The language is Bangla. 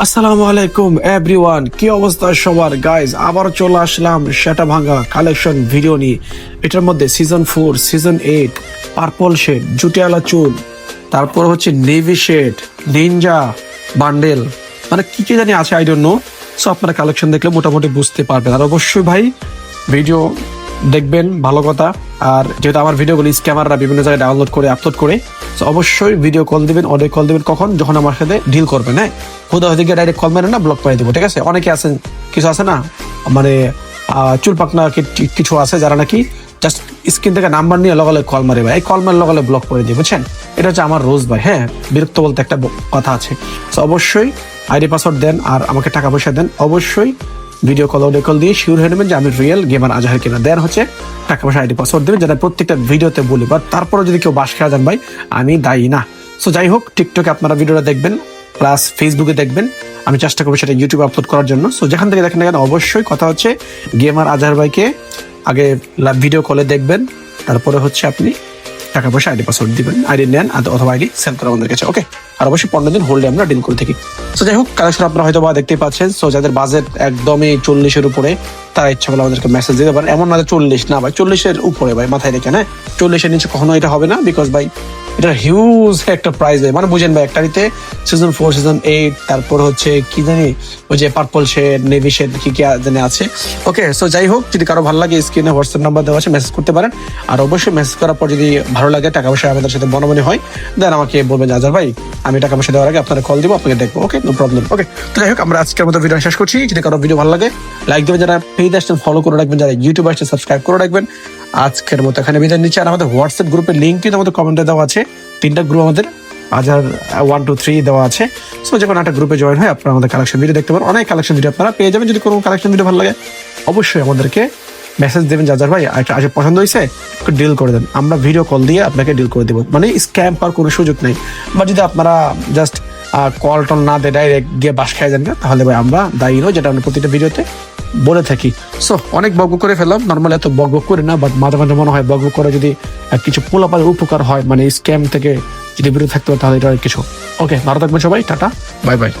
আসসালামু আলাইকুম এভরিওয়ান, কি অবস্থা সবার? গাইজ আবার চলে আসলাম সেটা ভাঙা কালেকশন ভিডিও নিয়ে। এটার মধ্যে সিজন 4, সিজন 8, পার্পল শেড, জুটিয়ালা চুল, তারপর হচ্ছে নেভি শেড, নিনজা বান্ডেল, মানে কি কি জানি আছে, আই ডোন্ট নো। সো আপনারা কালেকশন দেখলে মোটামুটি বুঝতে পারবেন। আর অবশ্যই ভাই ভিডিও দেখবেন, ভালো কথা। আর যেহেতু আমার ভিডিওগুলো স্ক্যামাররা বিভিন্ন জায়গায় ডাউনলোড করে আপলোড করে, তো অবশ্যই ভিডিও কল দিবেন, অডিও কল দিবেন কখন, যখন আমার সাথে ডিল করবেন। হ্যাঁ, খুদা হয়ে গিয়ে ডাইরেক্ট কল মেরে না, ব্লক করে দেবো, ঠিক আছে? অনেকে আছেন, কিছু আছে না, মানে চুল পাকনা কিছু আছে যারা নাকি জাস্ট স্ক্রিন থেকে নাম্বার নিয়ে লগালে কল মারে ভাই, এই কল মারে লগালে ব্লক করে দিয়ে, বুঝছেন? এটা হচ্ছে আমার রোজ ভাই। হ্যাঁ, বিরক্ত বলতে একটা কথা আছে। তো অবশ্যই আইডি পাসওয়ার্ড দেন আর আমাকে টাকা পয়সা দেন। অবশ্যই ভিডিও কল, অডিও কল দিয়ে শিওর হয়ে নেবেন যে আমি রিয়েল গেমার আজহার কিনা। দেন হচ্ছে টাকা পয়সা, আইডি পাসওয়ার্ড দেবেন, যেটা প্রত্যেকটা ভিডিওতে বলি। বাট তারপরে যদি কেউ বাস খেয়া যান ভাই, আমি দায়ী না। সো যাই হোক, টিকটকে আপনারা ভিডিওটা দেখবেন, প্লাস ফেসবুকে দেখবেন। আমি চেষ্টা করবো সেটা ইউটিউবে আপলোড করার জন্য। সো যেখান থেকে দেখেন না কেন, অবশ্যই কথা হচ্ছে গেমার আজহার ভাইকে আগে ভিডিও কলে দেখবেন, তারপরে হচ্ছে আপনি টাকা পয়সা, আইডি পাসওয়ার্ড দিবেন, আইডি নেন অথবা আইডি সেন্ড করা আমাদের কাছে, ওকে? আর অবশ্যই 15 দিন হোল্ডে আমরা ডিল করে থাকি। তো যাই হোক, কালেকশন আপনারা হয়তো বা দেখতেই পাচ্ছেন। সো যাদের বাজেট একদমই 40-এর উপরে, তারা ইচ্ছা করলে আমাদেরকে মেসেজ দিতে পারেন। এমন না যে 40 না ভাই, 40-এর উপরে ভাই, মাথায় রেখে। হ্যাঁ, 40-এর নিচে কখনো এটা হবে না, বিকজ ভাই এটা হিউজ একটা প্রাইস ভাই, মানে বুঝেন ভাই, একটারিতে সিজন 4, সিজন 8, তারপর হচ্ছে কি জানি ওই যে পার্পল শেড, নেভি শেড, কি কি জানি আছে। ওকে, সো যাই হোক, যদি কারো ভালো লাগে স্ক্রিনে হোয়াটসঅ্যাপ নাম্বার দেওয়া আছে, মেসেজ করতে পারেন। আর অবশ্যই মেসেজ করার পর যদি ভালো লাগে, টাকা পয়সা আমাদের সাথে বনবনি হয়, দেন আমাকে বলবেন আজহার ভাই, আমি টাকা পয়সা দেওয়ার আগে আপনারা কল দিব, আপনাকে দেখবো, ওকে? No problem. ওকে, তো যাই হোক, আমরা আজকের মতো ভিডিও শেষ করছি। যদি কারো ভিডিও ভালো লাগে, লাইক দেবেন, যারা পেজ আসছেন ফলো করে রাখবেন, যারা ইউটিউবে আসছেন সাবস্ক্রাইব করে রাখবেন। আজকের মতো এখানে বিদায় নিচ্ছি। আর আমাদের হোয়াটসঅ্যাপ গ্রুপের লিঙ্ক কিন্তু আমাদের কমেন্টে দেওয়া আছে। 3টা গ্রুপ আমাদের, আজহার 1, 2, 3 দেওয়া আছে। সো যে কোনো একটা গ্রুপে জয়েন হয় আপনারা আমাদের কালেকশন ভিডিও দেখতে পারেন। অনেক কালেকশন ভিডিও আপনারা পেয়ে যাবেন। যদি কোনো কালেকশন ভিডিও ভালো লাগে, অবশ্যই আমাদেরকে মেসেজ দেবেন, আজহার ভাই আজ পছন্দ হয়েছে, একটু ডিল করে দেন। আমরা ভিডিও কল দিয়ে আপনাকে ডিল করে দেবো, মানে স্ক্যাম পাওয়ার কোনো সুযোগ নেই। বা যদি আপনারা জাস্ট কল টল না দেয়, ডাইরেক্ট গিয়ে বাস খেয়ে যান, তাহলে ভাই আমরা দায়ী নই, যেটা আমরা প্রতিটা ভিডিওতে বলে থাকি। সো অনেক বকবক করে ফেললাম, নর্মালি এত বকবক করি না, বাট মাঝে মাঝে মনে হয় বকবক করে যদি কিছু পোলাপালের উপকার হয়, মানে স্ক্যাম থেকে যদি বিরত থাকতে হয়, তাহলে এটা অনেক কিছু। ওকে, ভালো থাকবেন সবাই, টাটা, বাই বাই।